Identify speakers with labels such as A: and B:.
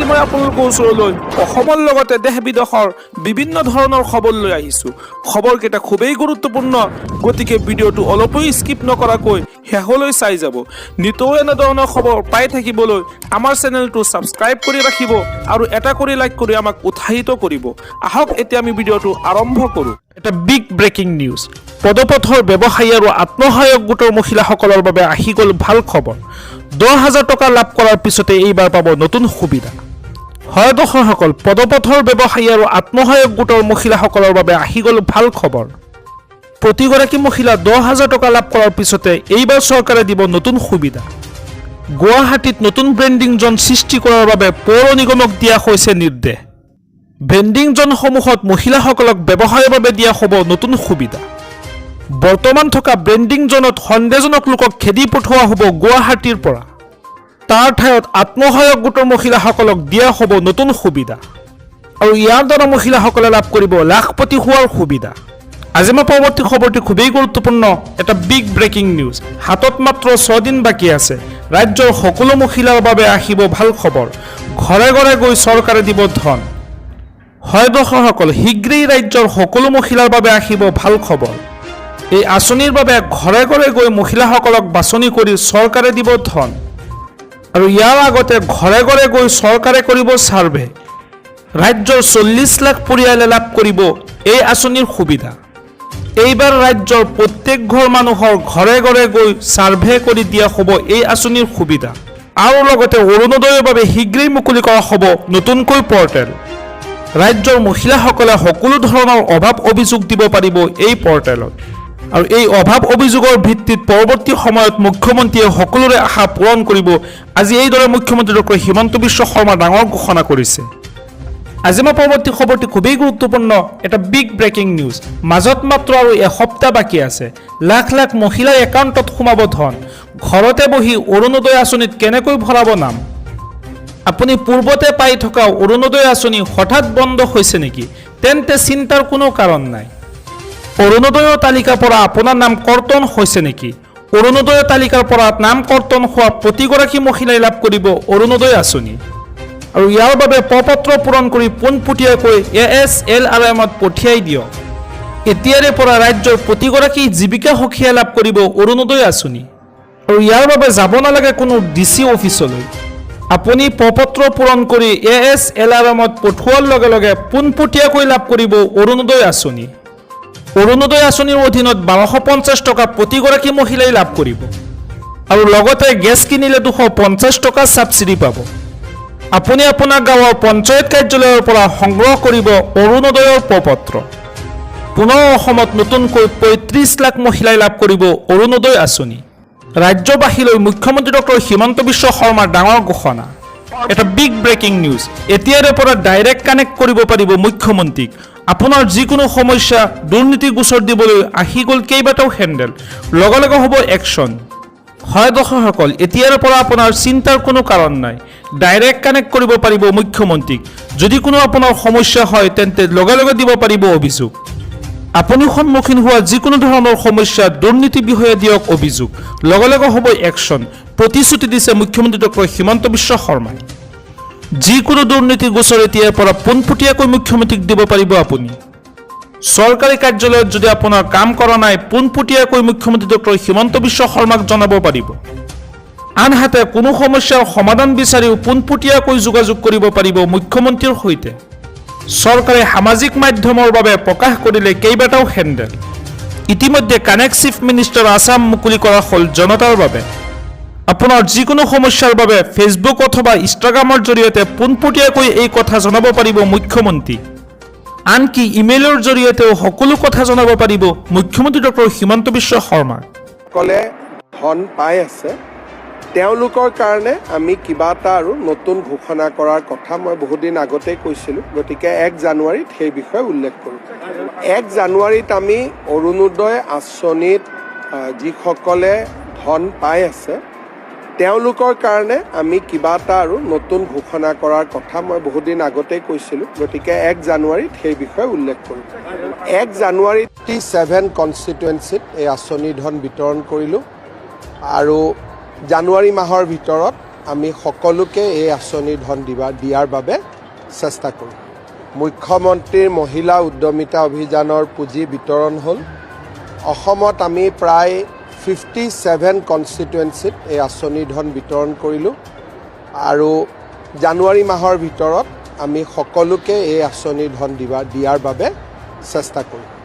A: আজি মই আপোনালোকৰ ওচৰলৈ অসমৰ লগতে দেশ বিদেশৰ বিভিন্ন ধৰণৰ খবৰ লৈ আহিছো। খবৰকেইটা খুবেই গুৰুত্বপূৰ্ণ, গতিকে ভিডিঅ'টো অলপো স্কিপ নকৰাকৈ শেষলৈ চাই যাব। নিতৌ এনেধৰণৰ খবৰ পাই থাকিবলৈ আমাৰ চেনেলটো ছাবস্ক্ৰাইব কৰি ৰাখিব আৰু এটা কৰি লাইক কৰি আমাক উৎসাহিত কৰিব। আহক এতিয়া আমি ভিডিঅ'টো আৰম্ভ কৰোঁ। এটা বিগ ব্ৰেকিং নিউজ। পদপথৰ ব্যৱসায়ী আৰু আত্মসহায়ক গোটৰ মহিলাসকলৰ বাবে আহি গ'ল ভাল খবৰ। 10,000 টকা লাভ কৰাৰ পিছতে এইবাৰ পাব নতুন সুবিধা। হয় দৰ্শকসকল, পদপথৰ ব্যৱসায়ী আৰু আত্মসহায়ক গোটৰ মহিলাসকলৰ বাবে আহি গ'ল ভাল খবৰ। প্ৰতিগৰাকী মহিলা 10,000 টকা লাভ কৰাৰ পিছতে এইবাৰ চৰকাৰে দিব নতুন সুবিধা। গুৱাহাটীত নতুন ব্ৰেণ্ডিং জ'ন সৃষ্টি কৰাৰ বাবে পৌৰ নিগমক দিয়া হৈছে নিৰ্দেশ। ব্ৰেণ্ডিং জ'নসমূহত মহিলাসকলক ব্যৱসায়ৰ বাবে দিয়া হ'ব নতুন সুবিধা। বৰ্তমান থকা ব্ৰেণ্ডিং জ'নত সন্দেহজনক লোকক খেদি পঠোৱা হ'ব গুৱাহাটীৰ পৰা। তাৰ ঠাইত আত্মসহায়ক গোটৰ মহিলাসকলক দিয়া হ'ব নতুন সুবিধা আৰু ইয়াৰ দ্বাৰা মহিলাসকলে লাভ কৰিব লাখপতি হোৱাৰ সুবিধা। আজি মই পৰৱৰ্তী খবৰটি খুবেই গুৰুত্বপূৰ্ণ, এটা বিগ ব্ৰেকিং নিউজ। হাতত মাত্ৰ 6 দিন বাকী আছে। ৰাজ্যৰ সকলো মহিলাৰ বাবে আহিব ভাল খবৰ। ঘৰে ঘৰে গৈ চৰকাৰে দিব ধন। হয় দৰ্শকসকল, শীঘ্ৰেই ৰাজ্যৰ সকলো মহিলাৰ বাবে আহিব ভাল খবৰ। এই আঁচনিৰ বাবে ঘৰে ঘৰে গৈ মহিলাসকলক বাছনি কৰি চৰকাৰে দিব ধন আৰু ইয়াৰ আগতে ঘৰে ঘৰে গৈ চৰকাৰে কৰিব ছাৰ্ভে। ৰাজ্যৰ 40 লাখ পৰিয়ালে লাভ কৰিব এই আঁচনিৰ সুবিধা। এইবাৰ ৰাজ্যৰ প্ৰত্যেক ঘৰ মানুহৰ ঘৰে ঘৰে গৈ ছাৰ্ভে কৰি দিয়া হ'ব এই আঁচনিৰ সুবিধা আৰু লগতে অৰুণোদয়ৰ বাবে শীঘ্ৰেই মুকলি কৰা হ'ব নতুনকৈ পৰ্টেল। ৰাজ্যৰ মহিলাসকলে সকলো ধৰণৰ অভাৱ অভিযোগ দিব পাৰিব এই পৰ্টেলত আৰু এই অভাৱ অভিযোগৰ ভিত্তিত পৰৱৰ্তী সময়ত মুখ্যমন্ত্ৰীয়ে সকলোৰে আশা পূৰণ কৰিব। আজি এইদৰে মুখ্যমন্ত্ৰী ডক্টৰ হিমন্ত বিশ্ব শৰ্মা ডাঙৰ ঘোষণা কৰিছে। আজি মই পৰৱৰ্তী খবৰটি খুবেই গুৰুত্বপূৰ্ণ, এটা বিগ ব্ৰেকিং নিউজ। মাজত মাত্ৰ আৰু এসপ্তাহ বাকী আছে। লাখ লাখ মহিলাৰ একাউণ্টত সোমাব ধন। ঘৰতে বহি অৰুণোদয় আঁচনিত কেনেকৈ ভৰাব নাম? আপুনি পূৰ্বতে পাই থকা অৰুণোদয় আঁচনি হঠাৎ বন্ধ হৈছে নেকি? তেন্তে চিন্তাৰ কোনো কাৰণ নাই। অৰুণোদয়ৰ তালিকাৰ পৰা আপোনাৰ নাম কৰ্তন হৈছে নেকি? অৰুণোদয়ৰ তালিকাৰ পৰা নাম কৰ্তন হোৱা প্ৰতিগৰাকী মহিলাই লাভ কৰিব অৰুণোদয় আঁচনি আৰু ইয়াৰ বাবে প্ৰপত্ৰ পূৰণ কৰি পোনপটীয়াকৈ ASLRMত পঠিয়াই দিয়ক। এতিয়াৰে পৰা ৰাজ্যৰ প্ৰতিগৰাকী জীৱিকা সখীয়ে লাভ কৰিব অৰুণোদয় আঁচনি আৰু ইয়াৰ বাবে যাব নালাগে কোনো DC অফিচলৈ। আপুনি প্ৰপত্ৰ পূৰণ কৰি ASLRMত পঠোৱাৰ লগে লগে পোনপটীয়াকৈ লাভ কৰিব অৰুণোদয় আঁচনি। অৰুণোদয় আঁচনিৰ অধীনত 1250 টকা প্ৰতিগৰাকী মহিলাই লাভ কৰিব আৰু লগতে গেছ কিনিলে 250 টকা ছাবচিডি পাব। আপুনি আপোনাৰ গাঁৱৰ পঞ্চায়ত কাৰ্যালয়ৰ পৰা সংগ্ৰহ কৰিব অৰুণোদয়ৰ প্ৰপত্ৰ। পুনৰ অসমত নতুনকৈ 35 লাখ মহিলাই লাভ কৰিব অৰুণোদয় আঁচনি। ৰাজ্যবাসীলৈ মুখ্যমন্ত্ৰী ডক্টৰ হিমন্ত বিশ্ব শৰ্মাৰ ডাঙৰ ঘোষণা। এটা বিগ ব্ৰেকিং নিউজ। এতিয়াৰে পৰা ডাইৰেক্ট কানেক্ট কৰিব পাৰিব মুখ্যমন্ত্ৰীক। আপোনাৰ যিকোনো সমস্যা দুৰ্নীতি গোচৰ দিবলৈ আহি গ'ল কেইবাটাও হেণ্ডেল। লগে লগে হ'ব একশ্যন। হয় দৰ্শকসকল, এতিয়াৰে পৰা আপোনাৰ চিন্তাৰ কোনো কাৰণ নাই। ডাইৰেক্ট কানেক্ট কৰিব পাৰিব মুখ্যমন্ত্ৰীক। যদি কোনো আপোনাৰ সমস্যা হয় তেন্তে লগে লগে দিব পাৰিব অভিযোগ। আপুনি সন্মুখীন হোৱা যিকোনো ধৰণৰ সমস্যা দুৰ্নীতি বিষয়ে দিয়ক অভিযোগ। লগে লগে হ'ব একশ্যন। প্ৰতিশ্ৰুতি দিছে মুখ্যমন্ত্ৰী ডক্টৰ হিমন্ত বিশ্ব শৰ্মাই। যিকোনো দুৰ্নীতি গোচৰ এতিয়াৰ পৰা পোনপটীয়াকৈ মুখ্যমন্ত্ৰীক দিব পাৰিব আপুনি। চৰকাৰী কাৰ্যালয়ত যদি আপোনাৰ কাম কৰা নাই, পোনপটীয়াকৈ মুখ্যমন্ত্ৰী ডক্টৰ হিমন্ত বিশ্ব শৰ্মাক জনাব পাৰিব। আনহাতে কোনো সমস্যাৰ সমাধান বিচাৰিও পোনপটীয়াকৈ যোগাযোগ কৰিব পাৰিব মুখ্যমন্ত্ৰীৰ সৈতে। চৰকাৰে সামাজিক মাধ্যমৰ বাবে প্ৰকাশ কৰিলে কেইবাটাও হেণ্ডেল। ইতিমধ্যে কানেক্ট চিফ মিনিষ্টাৰ আছাম মুকলি কৰা হ'ল জনতাৰ বাবে। আপোনাৰ যিকোনো সমস্যাৰ বাবে ফেচবুক অথবা ইনষ্টাগ্ৰামৰ জৰিয়তে পোনপটীয়াকৈ এই কথা জনাব পাৰিব মুখ্যমন্ত্ৰী। আনকি ইমেইলৰ জৰিয়তেও সকলো কথা জনাব পাৰিব মুখ্যমন্ত্ৰী ডক্টৰ হিমন্ত বিশ্ব শৰ্মাক।
B: সকলে ধন পাই আছে, তেওঁলোকৰ কাৰণে আমি কিবা এটা আৰু নতুন ঘোষণা কৰাৰ কথা মই বহুদিন আগতেই কৈছিলোঁ। গতিকে 1 জানুৱাৰীত সেই বিষয়ে উল্লেখ কৰোঁ। 1 জানুৱাৰীত আমি অৰুণোদয় আঁচনিত যিসকলে ধন পাই আছে, তেওঁলোকৰ কাৰণে আমি কিবা এটা আৰু নতুন ঘোষণা কৰাৰ কথা মই বহুদিন আগতেই কৈছিলোঁ। গতিকে 1 জানুৱাৰীত সেই বিষয়ে উল্লেখ কৰোঁ। 1 জানুৱাৰীত 7 কনষ্টিটুৱেঞ্চিত এই আঁচনি ধন বিতৰণ কৰিলোঁ আৰু জানুৱাৰী মাহৰ ভিতৰত আমি সকলোকে এই আঁচনিৰ ধন দিয়াৰ বাবে চেষ্টা কৰিম। মুখ্যমন্ত্ৰীৰ মহিলা উদ্যমিতা অভিযানৰ পুঁজি বিতৰণ হ'ল। অসমত আমি প্ৰায় 57 কনষ্টিটুৱেঞ্চিত এই আঁচনিৰ ধন বিতৰণ কৰিলোঁ আৰু জানুৱাৰী মাহৰ ভিতৰত আমি সকলোকে এই আঁচনিৰ ধন দিয়াৰ বাবে চেষ্টা কৰিম।